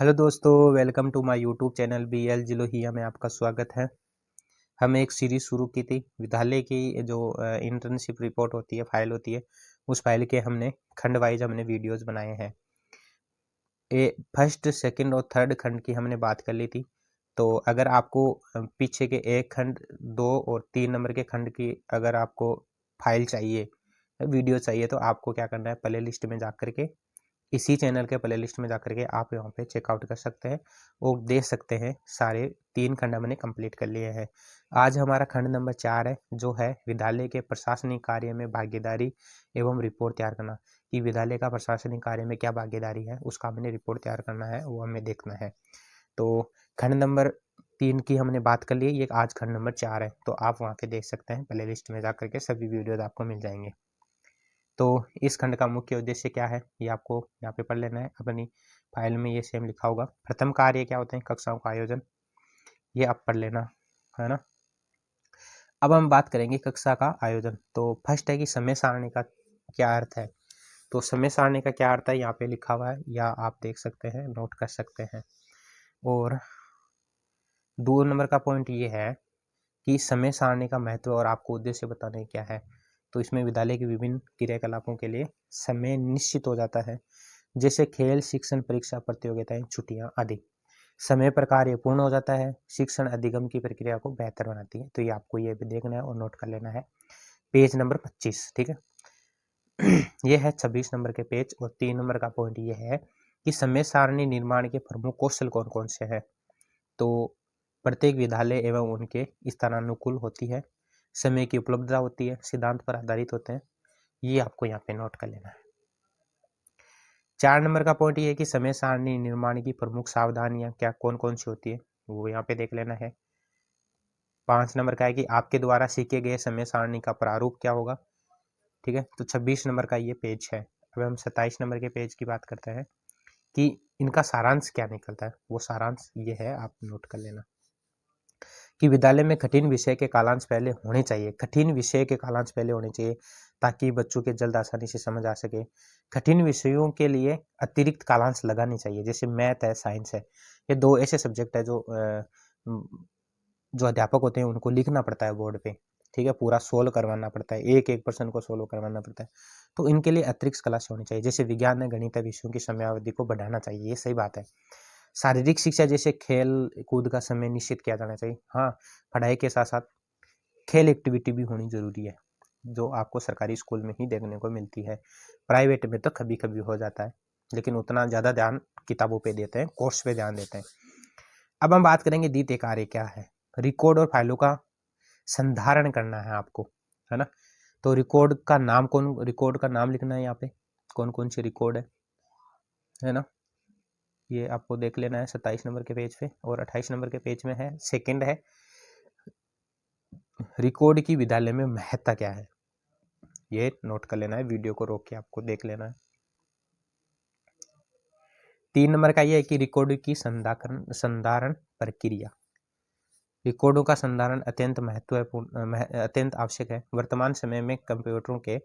Hello दोस्तों, welcome to my YouTube channel BL Jilohiya में आपका स्वागत है। हमने एक सीरीज़ शुरू की थी विद्यालय की जो इंटर्नशिप रिपोर्ट होती है, फाइल होती है, उस फाइल के हमने खंड वाइज हमने वीडियोस बनाए हैं। फर्स्ट, सेकंड और थर्ड खंड की हमने बात कर ली थी। तो अगर आपको पीछे के एक खंड, 2 और 3 नंबर के खंड की अगर आपको फाइल चाहिए, वीडियो चाहिए, तो आपको क्या करना है, प्ले लिस्ट में जा कर के इसी चैनल के प्ले लिस्ट में जाकर के आप यहाँ पे चेकआउट कर सकते हैं और देख सकते हैं। सारे 3 खंड हमने कंप्लीट कर लिए हैं। आज हमारा खंड नंबर 4 है, जो है विद्यालय के प्रशासनिक कार्य में भागीदारी एवं रिपोर्ट तैयार करना। कि विद्यालय का प्रशासनिक कार्य में क्या भागीदारी है, उसका हमने रिपोर्ट तैयार करना है, वो हमें देखना है। तो खंड नंबर 3 की हमने बात कर ली, ये आज खंड नंबर 4 है, तो आप वहाँ पे देख सकते हैं। प्ले लिस्ट में जाकर के सभी वीडियोज आपको मिल जाएंगे। तो इस खंड का मुख्य उद्देश्य क्या है, ये आपको यहाँ पे पढ़ लेना है। अपनी फाइल में ये सेम लिखा होगा। प्रथम कार्य क्या होते हैं, कक्षाओं का आयोजन, ये आप पढ़ लेना, है ना। अब हम बात करेंगे कक्षा का आयोजन। तो फर्स्ट है कि समय सारणी का क्या अर्थ है। तो समय सारणी का क्या अर्थ है, यहाँ पे लिखा हुआ है, या आप देख सकते हैं, नोट कर सकते हैं। और 2 नंबर का पॉइंट ये है कि समय सारणी का महत्व और आपको उद्देश्य बताने क्या है। तो इसमें विद्यालय के विभिन्न क्रियाकलापों के लिए समय निश्चित हो जाता है, जैसे खेल, शिक्षण, परीक्षा, प्रतियोगिताएं, छुट्टियां आदि। समय पर कार्य पूर्ण हो जाता है। शिक्षण अधिगम की प्रक्रिया को बेहतर बनाती है। तो ये आपको ये भी देखना है और नोट कर लेना है। पेज नंबर 25, ठीक है। ये है 26 नंबर के पेज। और 3 नंबर का पॉइंट ये है कि समय सारणी निर्माण के प्रमुख कौशल कौन कौन से हैं। तो प्रत्येक विद्यालय एवं उनके स्थानानुकूल होती है, समय की उपलब्धता होती है, सिद्धांत पर आधारित होते हैं। ये आपको यहाँ पे नोट कर लेना है। 4 नंबर का पॉइंट ये है कि समय सारणी निर्माण की प्रमुख सावधानियां क्या कौन कौन सी होती है, वो यहाँ पे देख लेना है। 5 नंबर का है कि आपके द्वारा सीखे गए समय सारणी का प्रारूप क्या होगा, ठीक है। तो 26 नंबर का ये पेज है। अब हम 27 नंबर के पेज की बात करते हैं कि इनका सारांश क्या निकलता है। वो सारांश ये है, आप नोट कर लेना कि विद्यालय में कठिन विषय के कालांश पहले होने चाहिए। कठिन विषय के कालांश पहले होने चाहिए ताकि बच्चों के जल्द आसानी से समझ आ सके। कठिन विषयों के लिए अतिरिक्त कालांश लगाने चाहिए, जैसे मैथ है, साइंस है। ये 2 ऐसे सब्जेक्ट है जो अध्यापक होते हैं उनको लिखना पड़ता है बोर्ड पे, ठीक है। पूरा सोल्व करवाना पड़ता है, एक एक पर्सन को सोल्व करवाना पड़ता है। तो इनके लिए अतिरिक्त क्लास होनी चाहिए। जैसे विज्ञान में गणित विषयों की समयावधि को बढ़ाना चाहिए, ये सही बात है। शारीरिक शिक्षा जैसे खेल कूद का समय निश्चित किया जाना चाहिए। हाँ, पढ़ाई के साथ साथ खेल एक्टिविटी भी होनी जरूरी है, जो आपको सरकारी स्कूल में ही देखने को मिलती है। प्राइवेट में तो कभी कभी हो जाता है, लेकिन उतना ज़्यादा ध्यान किताबों पे देते हैं, कोर्स पे ध्यान देते हैं। अब हम बात करेंगे द्वितीय कार्य क्या है। रिकॉर्ड और फाइलों का संधारण करना है आपको, है ना। तो रिकॉर्ड का नाम लिखना है यहाँ पे, कौन कौन सी रिकॉर्ड है ना। ये आपको देख लेना है 27 नंबर के पेज पे। और 28 नंबर के पेज में है, सेकंड है, रिकॉर्ड की विद्यालय में महत्ता क्या है। ये नोट कर लेना है, वीडियो को रोक के आपको देख लेना है। 3 नंबर का ये है कि रिकॉर्ड की संधारण प्रक्रिया। रिकॉर्डों का संधारण अत्यंत आवश्यक है। वर्तमान समय में कंप्यूटरों के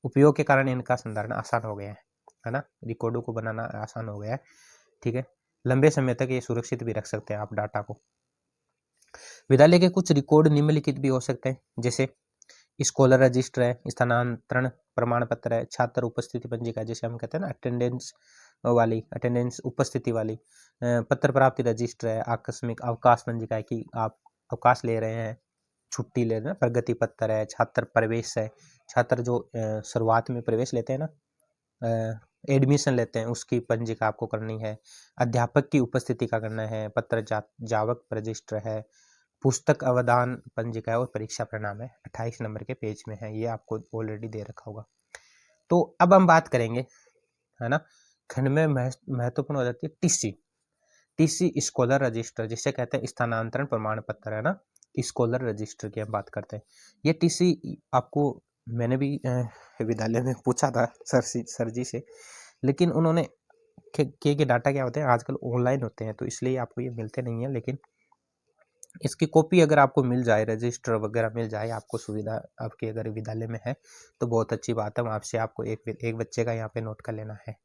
उपयोग के कारण इनका संधारण आसान हो गया है ना। रिकॉर्डों को बनाना आसान हो गया है, ठीक है। लंबे समय तक ये सुरक्षित भी रख सकते हैं आप डाटा को। विद्यालय के कुछ रिकॉर्ड निम्नलिखित भी हो सकते हैं, जैसे स्कॉलर रजिस्टर है, स्थानांतरण प्रमाण पत्र है, छात्र उपस्थिति पंजिका, जैसे हम कहते हैं ना अटेंडेंस उपस्थिति वाली, पत्र प्राप्ति रजिस्टर है, आकस्मिक अवकाश पंजिका है कि आप अवकाश ले रहे हैं, छुट्टी ले रहे हैं, प्रगति पत्र है, छात्र प्रवेश है, छात्र जो शुरुआत में प्रवेश लेते हैं ना, एडमिशन लेते हैं, उसकी पंजिका आपको करनी है। अध्यापक की उपस्थिति का करना है, पत्र जावक रजिस्टर है, पुस्तक अवदान पंजिका है, और परीक्षा परिणाम है। 28 नंबर के पेज में है, ये आपको ऑलरेडी दे रखा होगा। तो अब हम बात करेंगे, है ना, खंड में महत्वपूर्ण हो जाती है टीसी स्कॉलर रजिस्टर, जिसे कहते हैं स्थानांतरण प्रमाण पत्र, है ना। स्कॉलर रजिस्टर की हम बात करते हैं। ये टीसी आपको मैंने भी विद्यालय में पूछा था सर जी से, लेकिन उन्होंने के डाटा क्या होते हैं आजकल ऑनलाइन होते हैं, तो इसलिए आपको ये मिलते नहीं है। लेकिन इसकी कॉपी अगर आपको मिल जाए, रजिस्टर वगैरह मिल जाए, आपको सुविधा आपके अगर विद्यालय में है तो बहुत अच्छी बात है। वहाँ से आपको एक बच्चे का यहाँ पे नोट कर लेना है।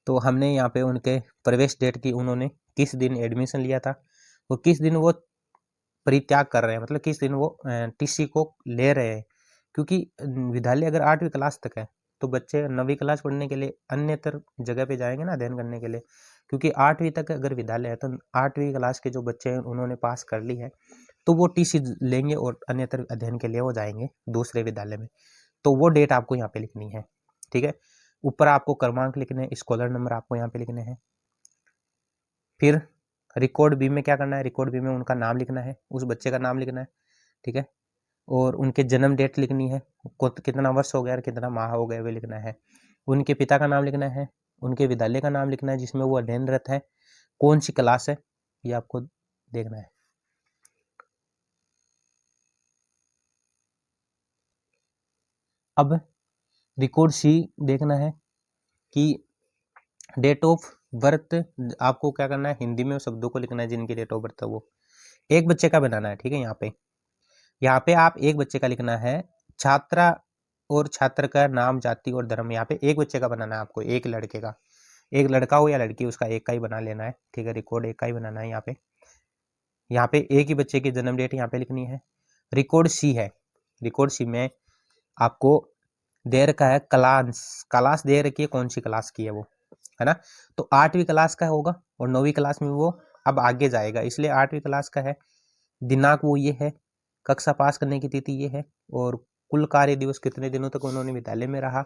तो हमने यहाँ पे उनके प्रवेश डेट की, उन्होंने किस दिन एडमिशन लिया था और किस दिन वो परित्याग कर रहे हैं, मतलब किस दिन वो टीसी को ले रहे हैं। क्योंकि विद्यालय अगर 8वीं क्लास तक है तो बच्चे 9वीं क्लास पढ़ने के लिए अन्यतर जगह पे जाएंगे ना अध्ययन करने के लिए। क्योंकि 8वीं तक अगर विद्यालय है तो 8वीं क्लास के जो बच्चे हैं उन्होंने पास कर ली है तो वो टीसी लेंगे और अन्यतर अध्ययन के लिए वो जाएंगे दूसरे विद्यालय में। तो वो डेट आपको यहाँ पे लिखनी है, ठीक है। ऊपर आपको क्रमांक लिखने हैं, स्कॉलर नंबर आपको यहाँ पे लिखने हैं। फिर रिकॉर्ड बी में क्या करना है, रिकॉर्ड बी में उनका नाम लिखना है, उस बच्चे का नाम लिखना है, ठीक है। और उनके जन्म डेट लिखनी है, कितना वर्ष हो गया और कितना माह हो गए वे लिखना है। उनके पिता का नाम लिखना है, उनके विद्यालय का नाम लिखना है जिसमें वो अध्ययनरत है, कौन सी क्लास है ये आपको देखना है। अब रिकॉर्ड सी देखना है कि डेट ऑफ बर्थ आपको क्या करना है, हिंदी में शब्दों को लिखना है जिनकी डेट ऑफ बर्थ है वो। एक बच्चे का बनाना है, ठीक है। यहाँ पे आप एक बच्चे का लिखना है, छात्रा और छात्र का नाम, जाति और धर्म। यहाँ पे एक बच्चे का बनाना है आपको, एक लड़के का, एक लड़का हो या लड़की उसका एक का ही बना लेना है, ठीक है। रिकॉर्ड एक का ही बनाना है यहाँ पे एक ही बच्चे की जन्म डेट यहाँ पे लिखनी है। रिकॉर्ड सी है, रिकॉर्ड सी में आपको दे रखा है क्लास, क्लास दे रखी है कौन सी क्लास की है वो, है ना। तो 8वीं क्लास का होगा और 9वीं क्लास में वो अब आगे जाएगा, इसलिए 8वीं क्लास का है। दिनांक वो ये है, कक्षा पास करने की तिथि ये है, और कुल कार्य दिवस कितने दिनों तक उन्होंने विद्यालय में रहा,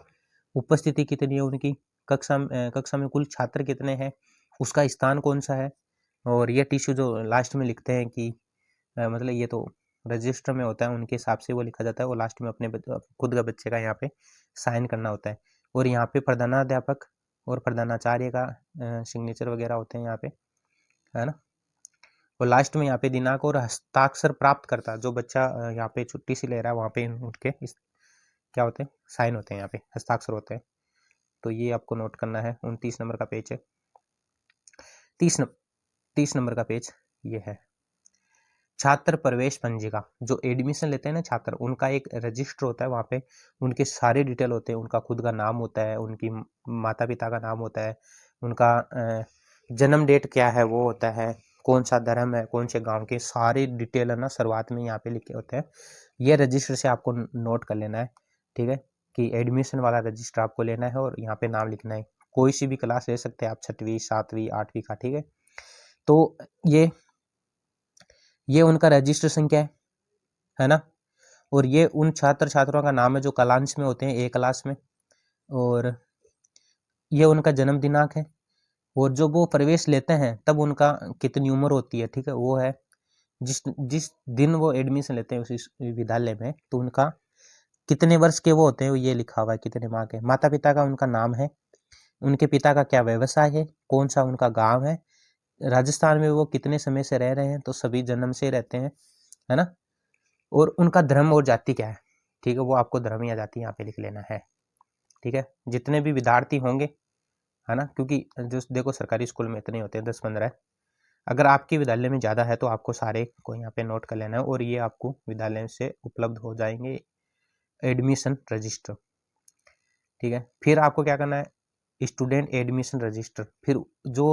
उपस्थिति कितनी है उनकी, कक्षा में कुल छात्र कितने हैं, उसका स्थान कौन सा है। और ये टिश्यू जो लास्ट में लिखते हैं कि मतलब ये तो रजिस्टर में होता है, उनके हिसाब से वो लिखा जाता है, वो लास्ट में अपने खुद का बच्चे का यहाँ पे साइन करना होता है। और यहाँ पे प्रधानाध्यापक और प्रधानाचार्य का सिग्नेचर वगैरह होते हैं यहाँ पे, है ना। और लास्ट में यहाँ पे दिनांक और हस्ताक्षर प्राप्त करता जो बच्चा यहाँ पे छुट्टी से ले रहा है वहाँ पे उनके क्या होते हैं, साइन होते हैं, यहाँ पे हस्ताक्षर होते हैं। तो ये आपको नोट करना है। 29 नंबर का पेज है, 30 नंबर का पेज ये है। छात्र प्रवेश पंजिका, जो एडमिशन लेते हैं ना छात्र, उनका एक रजिस्टर होता है, वहाँ पे उनके सारे डिटेल होते हैं, उनका खुद का नाम होता है, उनकी माता पिता का नाम होता है, उनका जन्म डेट क्या है वो होता है, कौन सा धर्म है, कौन से गांव के, सारे डिटेल है ना शुरुआत में यहाँ पे लिखे होते हैं। ये रजिस्टर से आपको नोट कर लेना है, ठीक है, कि एडमिशन वाला रजिस्टर आपको लेना है और यहाँ पे नाम लिखना है। कोई सी भी क्लास ले सकते हैं आप, 6वीं 7वीं 8वीं का, ठीक है। तो ये उनका रजिस्टर संख्या है ना। और ये उन छात्र छात्राओं का नाम है जो कलांश में होते हैं, ए क्लास में। और ये उनका जन्म दिनांक है, और जो वो प्रवेश लेते हैं तब उनका कितनी उम्र होती है, ठीक है, वो है जिस जिस दिन वो एडमिशन लेते हैं उस विद्यालय में, तो उनका कितने वर्ष के वो होते हैं ये लिखा हुआ है, कितने माह के। माता पिता का उनका नाम है, उनके पिता का क्या व्यवसाय है, कौन सा उनका गांव है, राजस्थान में वो कितने समय से रह रहे हैं, तो सभी जन्म से रहते हैं, है ना। और उनका धर्म और जाति क्या है, ठीक है, वो आपको धर्म या जाति यहाँ पे लिख लेना है, ठीक है। जितने भी विद्यार्थी होंगे, है ना, क्योंकि जो देखो सरकारी स्कूल में इतने होते हैं 10-15, अगर आपके विद्यालय में ज़्यादा है तो आपको सारे को यहाँ पे नोट कर लेना है, और ये आपको विद्यालय से उपलब्ध हो जाएंगे एडमिशन रजिस्टर, ठीक है। फिर आपको क्या करना है, स्टूडेंट एडमिशन रजिस्टर। फिर जो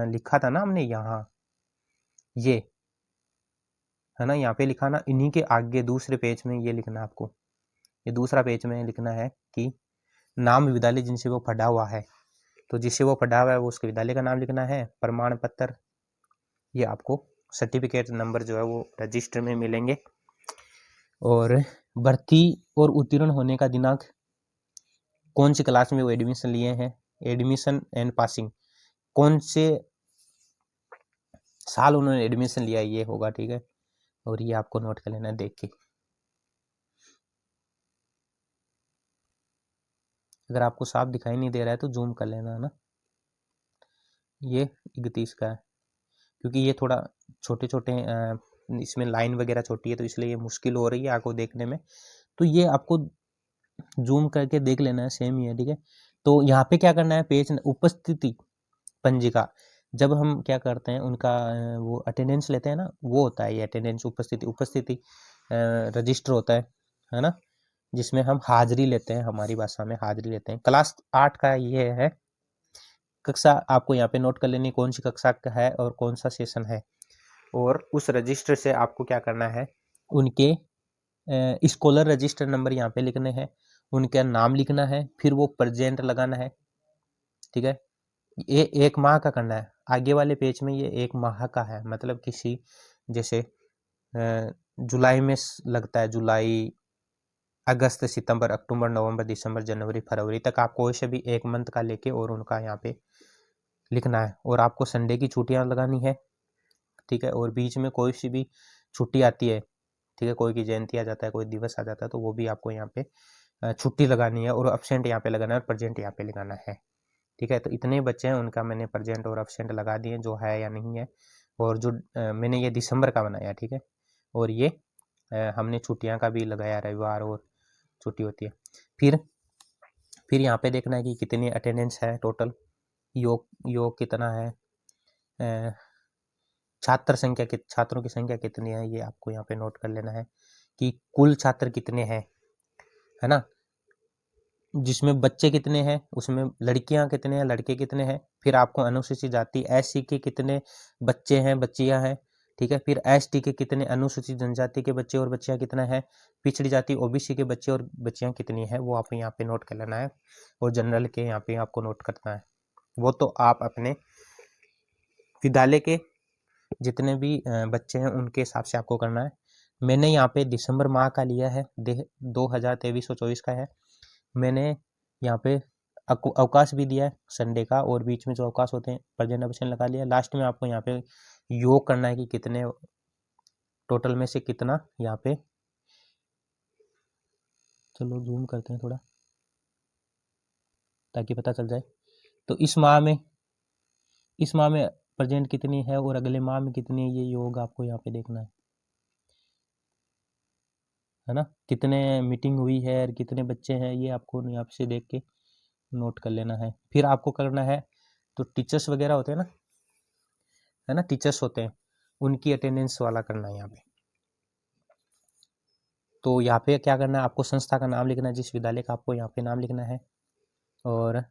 लिखा था ना हमने यहाँ, ये है ना, यहाँ पे लिखा ना, इन्हीं के आगे दूसरे पेज में ये लिखना आपको, ये दूसरा पेज में लिखना है कि नाम विद्यालय जिनसे वो पढ़ा हुआ है, तो जिससे वो पढ़ा हुआ है वो उसके विद्यालय का नाम लिखना है, प्रमाण पत्र, ये आपको सर्टिफिकेट नंबर जो है वो रजिस्टर में मिलेंगे। और भर्ती और उत्तीर्ण होने का दिनांक, कौन सी क्लास में वो एडमिशन लिए हैं, एडमिशन एंड पासिंग, कौन से साल उन्होंने एडमिशन लिया ये होगा, ठीक है। और ये आपको नोट कर लेना है देख के। अगर आपको साफ दिखाई नहीं दे रहा है तो जूम कर लेना, है ना। ये 31 का है, क्योंकि ये थोड़ा छोटे छोटे इसमें लाइन वगैरह छोटी है तो इसलिए ये मुश्किल हो रही है आपको देखने में, तो ये आपको जूम करके देख लेना है, सेम ही है, ठीक है। तो यहाँ पे क्या करना है, पेज उपस्थिति पंजिका, जब हम क्या करते हैं उनका वो अटेंडेंस लेते हैं ना, वो होता है ये अटेंडेंस, उपस्थिति रजिस्टर होता है ना, जिसमें हम हाजिरी लेते हैं, हमारी भाषा में हाजिरी लेते हैं। क्लास 8 का ये है कक्षा आपको यहाँ पे नोट कर लेनी, कौन सी कक्षा का है और कौन सा सेशन है। और उस रजिस्टर से आपको क्या करना है, उनके स्कॉलर रजिस्टर नंबर यहाँ पे लिखने हैं, उनका नाम लिखना है, फिर वो प्रेजेंट लगाना है। ठीक है, ये 1 माह का करना है। आगे वाले पेज में ये 1 माह का है, मतलब किसी जैसे जुलाई में लगता है, जुलाई, अगस्त, सितंबर, अक्टूबर, नवंबर, दिसंबर, जनवरी, फरवरी तक आप कोई से भी 1 मंथ का लेके और उनका यहाँ पे लिखना है। और आपको संडे की छुट्टियाँ लगानी है। ठीक है, और बीच में कोई सी भी छुट्टी आती है, ठीक है, कोई की जयंती आ जाता है, कोई दिवस आ जाता है, तो वो भी आपको यहाँ पे छुट्टी लगानी है, और अब्सेंट यहाँ पे लगाना है और प्रेजेंट यहाँ पे लगाना है। ठीक है, तो इतने बच्चे हैं, उनका मैंने प्रेजेंट और अब्सेंट लगा दिए, जो है या नहीं है। और जो मैंने ये दिसंबर का बनाया, ठीक है, और ये हमने छुट्टियाँ का भी लगाया, रविवार और छुट्टी होती है। फिर यहाँ पे देखना है कि कितनी अटेंडेंस है टोटल, योग कितना है, छात्रों की संख्या कितनी है, ये आपको यहाँ पे नोट कर लेना है कि कुल छात्र कितने हैं, है ना, जिसमें बच्चे कितने हैं, उसमें लड़कियां कितने हैं, लड़के कितने हैं। फिर आपको अनुसूचित जाति एससी के कितने बच्चे हैं, बच्चियां हैं। ठीक है, फिर एसटी के कितने, अनुसूचित जनजाति के बच्चे और बच्चियां कितना है, पिछड़ी जाति ओबीसी के बच्चे और बच्चियां कितनी है, वो आप यहाँ पे नोट कर लेना है। और जनरल के यहाँ पे आपको नोट करना है। वो तो आप अपने विद्यालय के जितने भी बच्चे हैं उनके हिसाब से आपको करना है। मैंने यहाँ पे दिसंबर माह का लिया है, 2023-24 का है। मैंने यहाँ पे अवकाश भी दिया है संडे का, और बीच में जो अवकाश होते हैं प्रेजेंट अब्सेंट लगा लिया। लास्ट में आपको यहाँ पे योग करना है कि कितने टोटल में से कितना यहाँ पे, चलो जूम करते हैं थोड़ा ताकि पता चल जाए। तो इस माह में प्रेजेंट कितनी है और अगले माह में कितनी है, ये योग आपको यहाँ पे देखना है ना, कितने मीटिंग हुई है और कितने बच्चे हैं, ये आपको यहाँ से देख के नोट कर लेना है। फिर आपको करना है, तो टीचर्स वगैरह होते हैं ना, है ना, टीचर्स होते हैं, उनकी अटेंडेंस वाला करना है यहाँ पे। तो यहाँ पे क्या करना है, आपको संस्था का नाम लिखना है, जिस विद्यालय का आपको यहाँ पे नाम लिखना है, और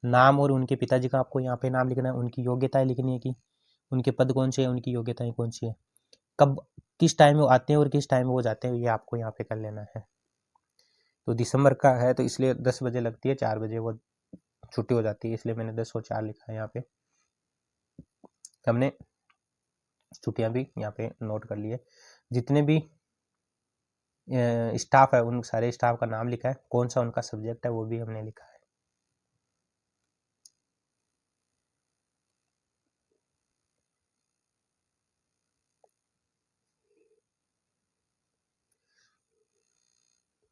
नाम और उनके पिताजी का आपको यहाँ पे नाम लिखना है। उनकी योग्यताएं लिखनी है कि उनके पद कौन से हैं, उनकी योग्यताएं कौन सी है, कब किस टाइम में वो आते हैं और किस टाइम में वो जाते हैं, ये आपको यहाँ पे कर लेना है। तो दिसंबर का है तो इसलिए 10 बजे लगती है, 4 बजे वो छुट्टी हो जाती है, इसलिए मैंने 10 और 4 लिखा है यहाँ पे। हमने छुट्टियाँ भी यहाँ पे नोट कर लिए। जितने भी स्टाफ है उन सारे स्टाफ का नाम लिखा है, कौन सा उनका सब्जेक्ट है वो भी हमने लिखा है।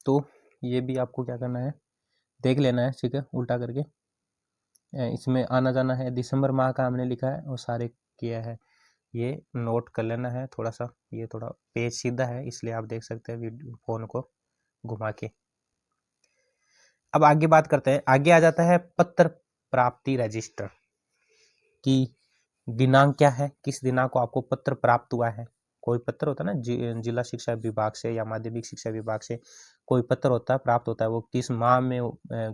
तो ये भी आपको क्या करना है, देख लेना है, ठीक है, उल्टा करके इसमें आना जाना है। दिसंबर माह का हमने लिखा है और सारे किया है, ये नोट कर लेना है। थोड़ा सा ये थोड़ा पेज सीधा है इसलिए आप देख सकते हैं वीडियो फोन को घुमा के। अब आगे बात करते हैं, आगे आ जाता है पत्र प्राप्ति रजिस्टर की दिनांक क्या है, किस दिनांक को आपको पत्र प्राप्त हुआ है। कोई पत्र होता है ना, जिला शिक्षा विभाग से या माध्यमिक शिक्षा विभाग से कोई पत्र होता है, प्राप्त होता है, वो किस माह में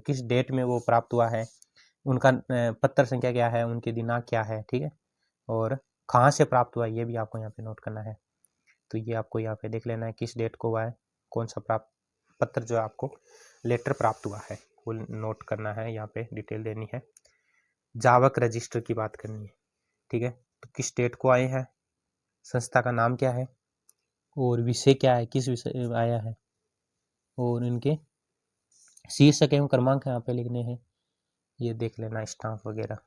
किस डेट में वो प्राप्त हुआ है, उनका पत्र संख्या क्या है, उनके दिनांक क्या है, ठीक है, और कहाँ से प्राप्त हुआ ये भी आपको यहाँ पे नोट करना है। तो ये आपको यहाँ पे देख लेना है किस डेट को हुआ है, कौन सा प्राप्त पत्र जो आपको लेटर प्राप्त हुआ है वो नोट करना है, यहाँ पे डिटेल देनी है। जावक रजिस्टर की बात करनी है, ठीक है, तो किस डेट को आए हैं, संस्था का नाम क्या है और विषय क्या है, किस विषय आया है, और इनके शीर्षक एवं क्रमांक यहाँ पे लिखने हैं, ये देख लेना, स्टाम्प वगैरह।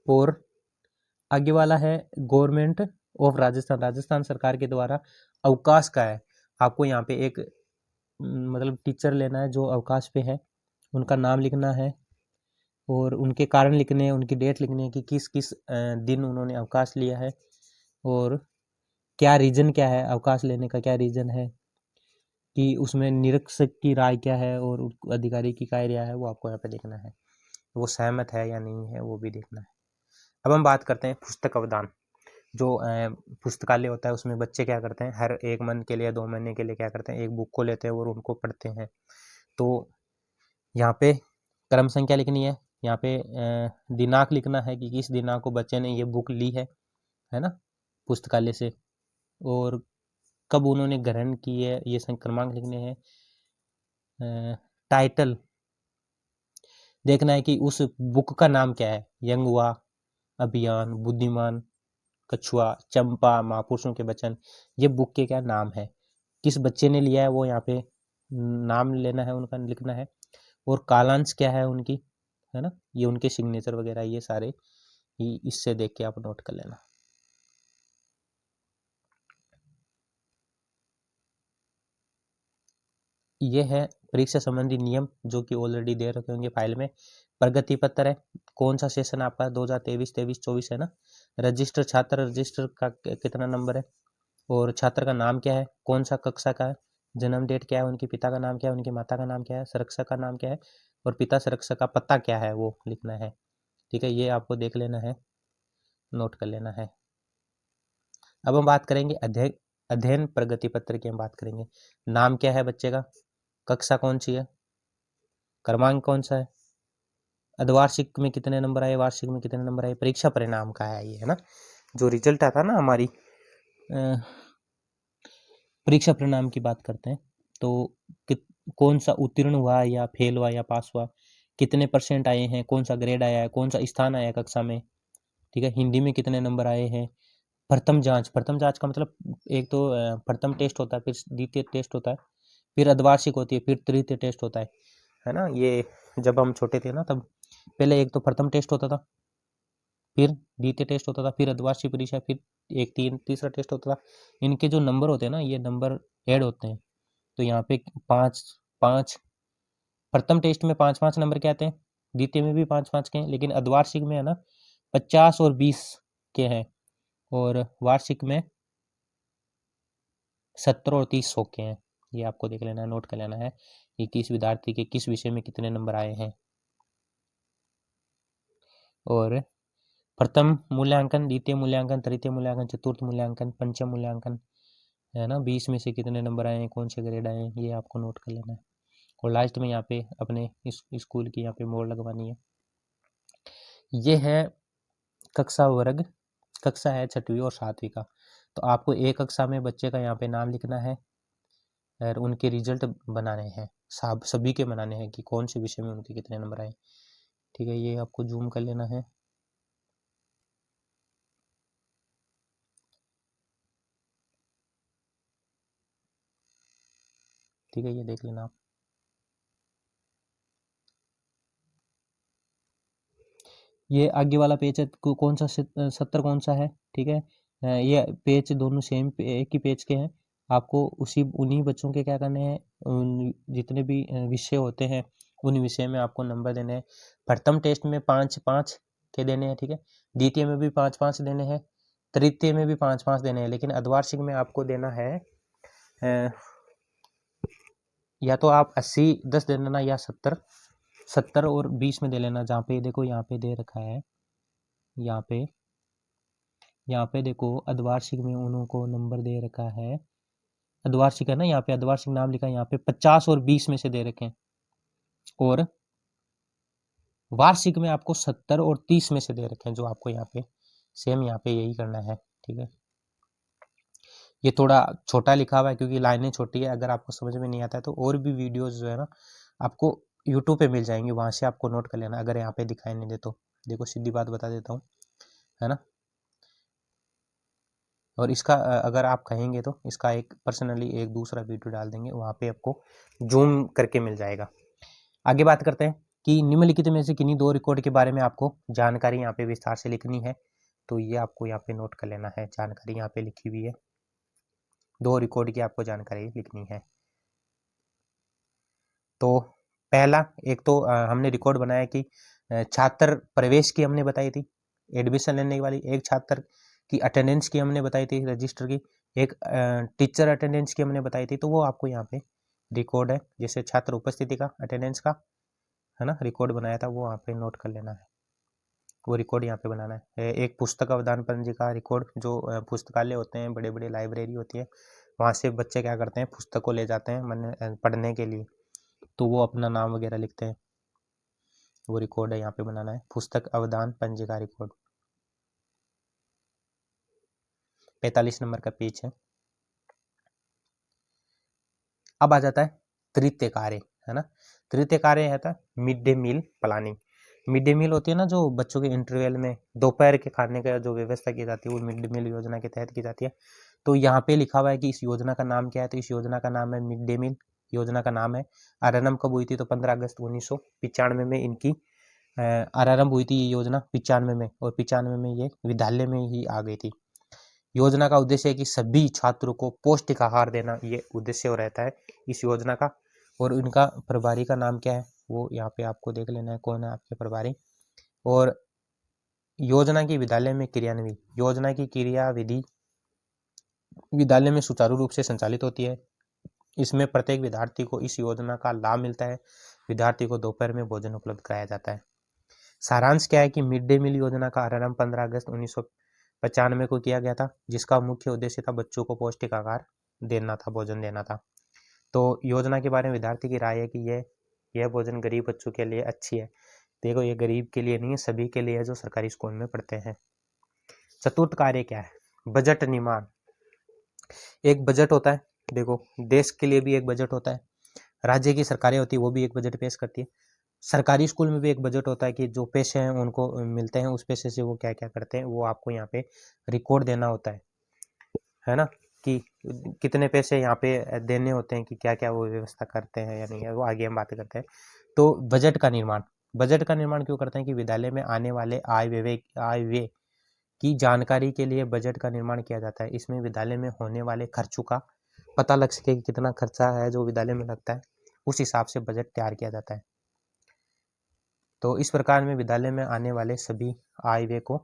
और आगे वाला है गवर्नमेंट ऑफ राजस्थान, राजस्थान सरकार के द्वारा अवकाश का है। आपको यहाँ पे एक मतलब टीचर लेना है जो अवकाश पे है, उनका नाम लिखना है और उनके कारण लिखने हैं, उनकी डेट लिखनी है कि किस किस दिन उन्होंने अवकाश लिया है और क्या रीज़न क्या है, अवकाश लेने का क्या रीज़न है, कि उसमें निरीक्षक की राय क्या है और अधिकारी की क्या राय है, वो आपको यहाँ पे देखना है, वो सहमत है या नहीं है वो भी देखना है। अब हम बात करते हैं पुस्तक अवदान। जो पुस्तकालय होता है उसमें बच्चे क्या करते हैं, हर 1 मंथ के लिए 2 महीने के लिए क्या करते हैं, एक बुक को लेते हैं और उनको पढ़ते हैं। तो यहाँ पे क्रम संख्या लिखनी है, यहाँ पे दिनांक लिखना है कि किस दिनांक को बच्चे ने ये बुक ली है ना, पुस्तकालय से, और कब उन्होंने ग्रहण की है, ये क्रमांक लिखने हैं। टाइटल देखना है कि उस बुक का नाम क्या है, यंग हुआ, अभियान, बुद्धिमान, कछुआ, चंपा, महापुरुषों के वचन, ये बुक के क्या नाम है, किस बच्चे ने लिया है वो यहाँ पे नाम लेना है, उनका लिखना है, और कालांश क्या है उनकी, है ना, ये उनके सिग्नेचर वगैरह ये सारे इससे देख के आप नोट कर लेना। ये है परीक्षा संबंधी नियम जो कि ऑलरेडी दे रखे होंगे फाइल में। प्रगति पत्र है, कौन सा सेशन आपका 2023 23 24 है ना। रजिस्टर छात्र, रजिस्टर का कितना नंबर है, और छात्र का नाम क्या है, कौन सा कक्षा का है, जन्म डेट क्या है, उनके पिता का नाम क्या है, उनकी माता का नाम क्या है, संरक्षक का नाम क्या है, और पिता संरक्षक का पता क्या है वो लिखना है। ठीक है, ये आपको देख लेना है, नोट कर लेना है। अब हम बात करेंगे अध्ययन प्रगति पत्र की हम बात करेंगे। नाम क्या है बच्चे का, कक्षा कौन सी है, क्रमांक कौन सा है, अर्धवार्षिक में कितने नंबर आए, वार्षिक में कितने नंबर आए, परीक्षा परिणाम का है ये, है ना, जो रिजल्ट आता है ना हमारी परीक्षा परिणाम की बात करते हैं, तो कौन सा उत्तीर्ण हुआ या फेल हुआ या पास हुआ, कितने % आए हैं, कौन सा ग्रेड आया है, कौन सा स्थान आया कक्षा में, ठीक है, हिंदी में कितने नंबर आए हैं। प्रथम जांच का मतलब एक तो प्रथम टेस्ट होता है, फिर द्वितीय टेस्ट होता है, फिर अर्धवार्षिक होती है, फिर तृतीय टेस्ट होता है ना। ये जब हम छोटे थे ना तब पहले एक तो प्रथम टेस्ट होता था, फिर द्वितीय टेस्ट होता था, फिर अर्धवार्षिक परीक्षा, फिर एक तीसरा टेस्ट होता था। इनके जो नंबर होते हैं ना, ये नंबर ऐड होते हैं, तो यहाँ पे 5 प्रथम टेस्ट में 5 नंबर के आते हैं, द्वितीय में भी 5 के हैं, लेकिन अर्धवार्षिक में है ना 50 और 20 के हैं, और वार्षिक में 70 और 30 100 के हैं। ये आपको देख लेना है, नोट कर लेना है कि किस विद्यार्थी के किस विषय में कितने नंबर आए हैं। और प्रथम मूल्यांकन, द्वितीय मूल्यांकन, तृतीय मूल्यांकन, चतुर्थ मूल्यांकन, पंचम मूल्यांकन, है ना, 20 में से कितने नंबर आए हैं, कौन से ग्रेड आए हैं, ये आपको नोट कर लेना है। और लास्ट में यहाँ पे अपने इस स्कूल की यहाँ पे मोड़ लगवानी है। ये है कक्षा वर्ग, कक्षा है 6वीं और 7वीं का, तो आपको एक कक्षा में बच्चे का यहाँ पे नाम लिखना है और उनके रिजल्ट बनाने हैं, सभी के बनाने हैं कि कौन से विषय में उनके कितने नंबर आए। ठीक है, ये आपको जूम कर लेना है। ठीक है, ये देख लेना आप। ये आगे वाला पेज है, कौन सा 70 कौन सा है, ठीक है। ये पेज दोनों सेम एक ही पेज के हैं, आपको उन्हीं बच्चों के क्या करने हैं, जितने भी विषय होते हैं उन विषय में आपको नंबर देने हैं। प्रथम टेस्ट में 5 के देने हैं, ठीक है, द्वितीय में भी 5 देने हैं, तृतीय में भी 5 देने हैं, लेकिन अर्धवार्षिक में आपको देना है या तो आप 80-10 दे देना, या 70 और 20 में दे लेना। जहाँ पे देखो यहाँ पे दे रखा है, यहाँ पे देखो अर्धवार्षिक में उनको नंबर दे रखा है, अर्धवार्षिक है ना, यहाँ पे अर्धवार्षिक नाम लिखा है, यहाँ पे 50 और 20 में से दे रखे हैं, और वार्षिक में आपको 70 और 30 में से दे रखे हैं, जो आपको यहाँ पे सेम यहाँ पे यही करना है। ठीक है, ये थोड़ा छोटा लिखा हुआ है क्योंकि लाइनें छोटी है, अगर आपको समझ में नहीं आता है तो और भी वीडियोस जो है ना आपको यूट्यूब पे मिल जाएंगे, वहाँ से आपको नोट कर लेना, अगर यहाँ पे दिखाई नहीं दे तो। देखो सीधी बात बता देता हूँ, है ना, और इसका अगर आप कहेंगे तो इसका एक पर्सनली एक दूसरा वीडियो डाल देंगे, वहाँ पे आपको जूम करके मिल जाएगा। आगे बात करते हैं कि निम्नलिखित में से किन्हीं 2 रिकॉर्ड के बारे में आपको जानकारी यहाँ पे विस्तार से लिखनी है, तो ये आपको यहाँ पे नोट कर लेना है, जानकारी यहाँ पे लिखी हुई है, 2 रिकॉर्ड की आपको जानकारी लिखनी है। तो पहला एक तो हमने रिकॉर्ड बनाया कि छात्र प्रवेश की हमने बताई थी, एडमिशन लेने वाली, एक छात्र की अटेंडेंस की हमने बताई थी रजिस्टर की, एक टीचर अटेंडेंस की हमने बताई थी, तो वो आपको यहाँ पे रिकॉर्ड है, जैसे छात्र उपस्थिति का, अटेंडेंस का, है ना, रिकॉर्ड बनाया था, वो यहाँ पे नोट कर लेना है, वो रिकॉर्ड यहाँ पे बनाना है। एक पुस्तक अवदान पंजिका रिकॉर्ड, जो पुस्तकालय होते हैं, बड़े बड़े लाइब्रेरी होती है, वहाँ से बच्चे क्या करते हैं, पुस्तक को ले जाते हैं पढ़ने के लिए, तो वो अपना नाम वगैरह लिखते हैं। वो रिकॉर्ड है यहाँ पे बनाना है। पुस्तक अवदान पंजी का रिकॉर्ड 45 नंबर का पेज है। अब आ जाता है तृतीय कार्य, है ना। तृतीय कार्य है था mid day meal planning. Mid day meal होती है ना जो बच्चों के इंटरवल में दोपहर के खाने का जो व्यवस्था की जाती है वो मिड डे मील योजना के तहत की जाती है। तो यहाँ पे लिखा हुआ है कि इस योजना का नाम क्या है, तो इस योजना का नाम है मिड डे मील योजना का नाम है। आरंभ कब हुई थी, तो 15 अगस्त 1995 में इनकी आरंभ हुई थी ये योजना 95 में, और 95 में ये विद्यालय में ही आ गई थी। योजना का उद्देश्य है कि सभी छात्रों को पौष्टिक आहार देना, ये उद्देश्य रहता है इस योजना का। और इनका प्रभारी का नाम क्या है वो यहाँ पे आपको देख लेना है, कौन है आपके प्रभारी। और योजना की विद्यालय में क्रियान्वयन, योजना की क्रियाविधि विद्यालय में सुचारू रूप से संचालित होती है। इसमें प्रत्येक विद्यार्थी को इस योजना का लाभ मिलता है। विद्यार्थी को दोपहर में भोजन उपलब्ध कराया जाता है। सारांश क्या है कि मिड डे मील योजना का आरंभ 15 अगस्त 1995 को किया गया था, जिसका मुख्य उद्देश्य था बच्चों को पौष्टिक आहार देना था, भोजन देना था। तो योजना के बारे में विद्यार्थी की राय है कि यह भोजन गरीब बच्चों के लिए अच्छी है। देखो ये गरीब के लिए नहीं है, सभी के लिए है जो सरकारी स्कूल में पढ़ते हैं। चतुर्थ कार्य क्या है, बजट निर्माण। एक बजट होता है, देखो देश के लिए भी एक बजट होता है, राज्य की सरकारें होती है वो भी एक बजट पेश करती है, सरकारी स्कूल में भी एक बजट होता है कि जो पैसे हैं उनको मिलते हैं, उस पैसे से वो क्या क्या करते हैं वो आपको यहाँ पे रिकॉर्ड देना होता है ना, कि कितने पैसे यहाँ पे देने होते हैं, कि क्या क्या वो व्यवस्था करते हैं या नहीं है, वो आगे हम बात करते हैं। तो बजट का निर्माण, बजट का निर्माण क्यों करते हैं कि विद्यालय में आने वाले आय व्यय की जानकारी के लिए बजट का निर्माण किया जाता है। इसमें विद्यालय में होने वाले खर्चों का पता लग सके कि कितना खर्चा है जो विद्यालय में लगता है, उस हिसाब से बजट तैयार किया जाता है। तो इस प्रकार में विद्यालय में आने वाले सभी आय व्यय को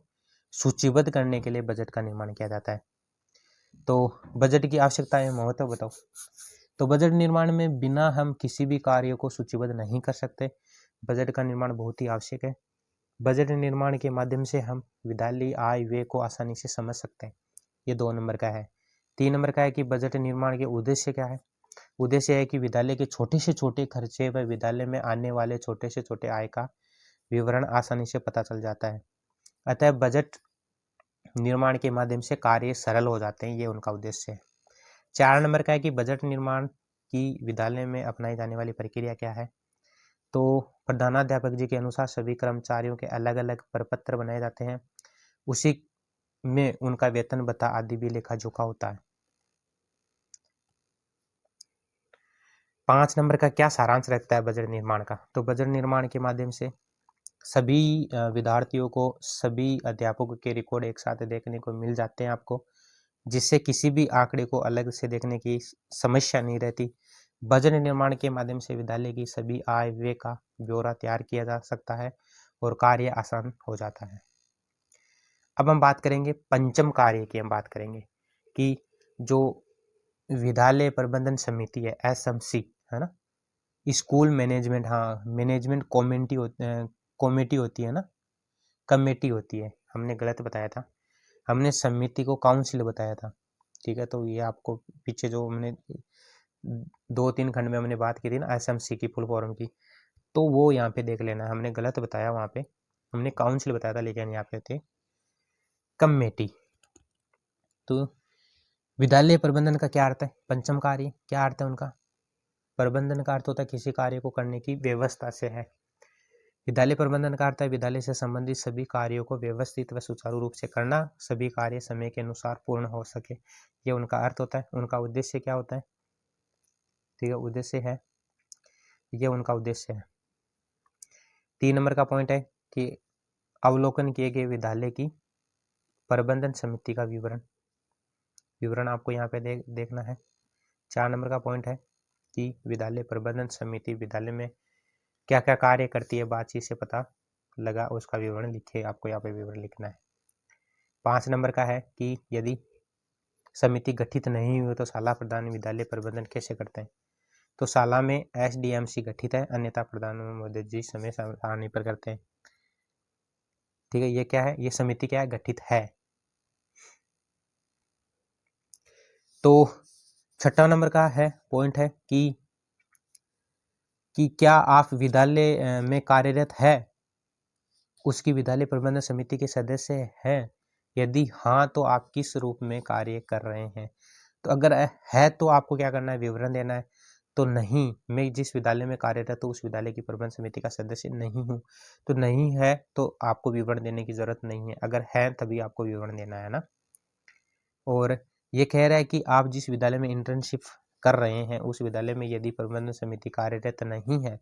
सूचीबद्ध करने के लिए बजट का निर्माण किया जाता है। तो बजट की आवश्यकताएं महत्व बताओ। तो बजट निर्माण में बिना हम किसी भी कार्य को सूचीबद्ध नहीं कर सकते। बजट का निर्माण बहुत ही आवश्यक है। बजट निर्माण के माध्यम से हम विद्यालय आय व्यय को आसानी से समझ सकते हैं। ये 2 नंबर का है। 3 नंबर का है कि बजट निर्माण के उद्देश्य क्या है। उद्देश्य है कि विद्यालय के छोटे से छोटे खर्चे व विद्यालय में आने वाले छोटे से छोटे आय का विवरण आसानी से पता चल जाता है। अतः बजट निर्माण के माध्यम से कार्य सरल हो जाते हैं, ये उनका उद्देश्य है। 4 नंबर का है कि बजट निर्माण की विद्यालय में अपनाई जाने वाली प्रक्रिया क्या है। तो प्रधानाध्यापक जी के अनुसार सभी कर्मचारियों के अलग अलग प्रपत्र बनाए जाते हैं, उसी में उनका वेतन भत्ता आदि भी लेखा जोखा होता है। 5 नंबर का क्या सारांश रखता है बजट निर्माण का। तो बजट निर्माण के माध्यम से सभी विद्यार्थियों को सभी अध्यापकों के रिकॉर्ड एक साथ देखने को मिल जाते हैं आपको, जिससे किसी भी आंकड़े को अलग से देखने की समस्या नहीं रहती। बजट निर्माण के माध्यम से विद्यालय की सभी आय व्यय का ब्यौरा तैयार किया जा सकता है और कार्य आसान हो जाता है। अब हम बात करेंगे पंचम कार्य की, हम बात करेंगे कि जो विद्यालय प्रबंधन समिति है, एसएमसी, है ना, स्कूल मैनेजमेंट, हाँ मैनेजमेंट कमेटी होती है ना, कमेटी होती है, हमने गलत बताया था, हमने समिति को काउंसिल बताया था। ठीक है, तो ये आपको पीछे जो हमने 2-3 खंड में हमने बात की थी ना एसएमसी की फुल फॉर्म की, तो वो यहाँ पे देख लेना, हमने गलत बताया, वहाँ पे हमने काउंसिल बताया था लेकिन यहाँ पे थे कमेटी। तो विद्यालय प्रबंधन का क्या अर्थ है, पंचम कार्य क्या अर्थ है उनका। प्रबंधन का अर्थ होता है किसी कार्य को करने की व्यवस्था से है। विद्यालय प्रबंधन का अर्थ है विद्यालय से संबंधित सभी कार्यों को व्यवस्थित व सुचारू रूप से करना, सभी कार्य समय के अनुसार पूर्ण हो सके, ये उनका अर्थ होता है। उनका उद्देश्य क्या होता है, ठीक है, उद्देश्य है, ये उनका उद्देश्य है। 3 नंबर का पॉइंट है कि अवलोकन किए गए विद्यालय की प्रबंधन समिति का विवरण आपको यहाँ पे देखना है। 4 नंबर का पॉइंट है कि विद्यालय प्रबंधन समिति विद्यालय में क्या क्या कार्य करती है, बातचीत से पता लगा, उसका विवरण लिखे, आपको यहाँ पे विवरण लिखना है। 5 नंबर का है कि यदि समिति गठित नहीं हुई तो शाला प्रधान विद्यालय प्रबंधन कैसे करते हैं। तो शाला में एसडीएमसी गठित है, अन्यथा प्रधान महोदय जी समय सारणी पर करते हैं। ठीक है, ये क्या है, ये समिति क्या है, गठित है। तो 6 नंबर का है पॉइंट है कि क्या आप विद्यालय में कार्यरत है, उसकी विद्यालय प्रबंधन समिति के सदस्य हैं? यदि हाँ, तो आप किस रूप में कार्य कर रहे हैं? तो अगर है तो आपको क्या करना है, विवरण देना है। तो नहीं, मैं जिस विद्यालय में कार्यरत हूँ उस विद्यालय की प्रबंध समिति का सदस्य नहीं हूँ। तो नहीं है तो आपको विवरण देने की जरूरत नहीं है, अगर है तभी आपको विवरण देना है ना। और ये कह रहा है कि आप जिस विद्यालय में इंटर्नशिप कर रहे हैं उस विद्यालय में यदि प्रबंधन समिति कार्यरत नहीं है,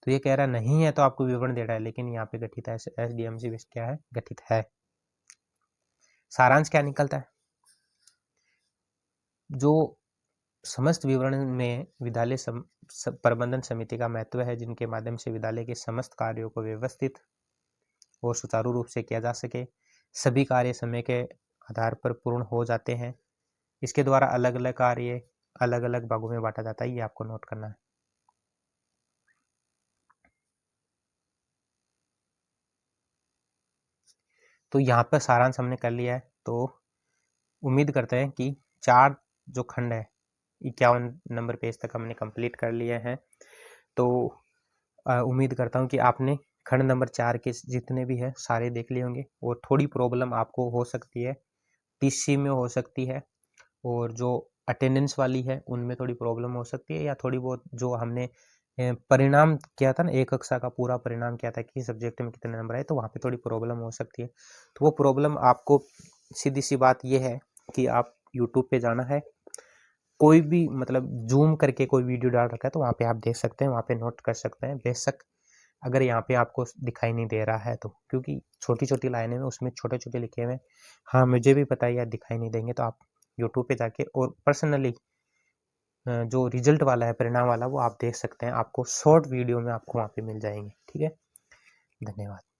तो ये कह रहा नहीं है तो आपको विवरण दे रहा है, लेकिन यहाँ पे गठित है, SDMC बेस क्या है, गठित है। सारांश क्या निकलता है, जो समस्त विवरण में विद्यालय प्रबंधन समिति का महत्व है, जिनके माध्यम से विद्यालय के समस्त कार्यों को व्यवस्थित और सुचारू रूप से किया जा सके, सभी कार्य समय के आधार पर पूर्ण हो जाते हैं। इसके द्वारा अलग अलग कार्य अलग अलग भागों में बांटा जाता है, ये आपको नोट करना है। तो यहाँ पर सारांश हमने कर लिया है। तो उम्मीद करते हैं कि 4 जो खंड है 51 नंबर पेज तक हमने कंप्लीट कर लिए हैं। तो उम्मीद करता हूँ कि आपने खंड नंबर 4 के जितने भी है सारे देख लिए होंगे। और थोड़ी प्रॉब्लम आपको हो सकती है, टीसी में हो सकती है, और जो अटेंडेंस वाली है उनमें थोड़ी प्रॉब्लम हो सकती है, या थोड़ी बहुत जो हमने परिणाम किया था ना, एक कक्षा का पूरा परिणाम किया था कि सब्जेक्ट में कितने नंबर आए, तो वहाँ पे थोड़ी प्रॉब्लम हो सकती है। तो वो प्रॉब्लम आपको, सीधी सी बात ये है कि आप यूट्यूब पे जाना है, कोई भी मतलब जूम करके कोई वीडियो डाल रखा है तो वहाँ पे आप देख सकते हैं, वहाँ पे नोट कर सकते हैं। बेशक अगर यहाँ पे आपको दिखाई नहीं दे रहा है तो, क्योंकि छोटी छोटी लाइनें में उसमें छोटे छोटे लिखे हुए हैं। हाँ, मुझे भी पता है यार दिखाई नहीं देंगे, तो आप यूट्यूब पे जाके और पर्सनली जो रिजल्ट वाला है, परिणाम वाला, वो आप देख सकते हैं। आपको शॉर्ट वीडियो में आपको वहाँ पे मिल जाएंगे। ठीक है, धन्यवाद।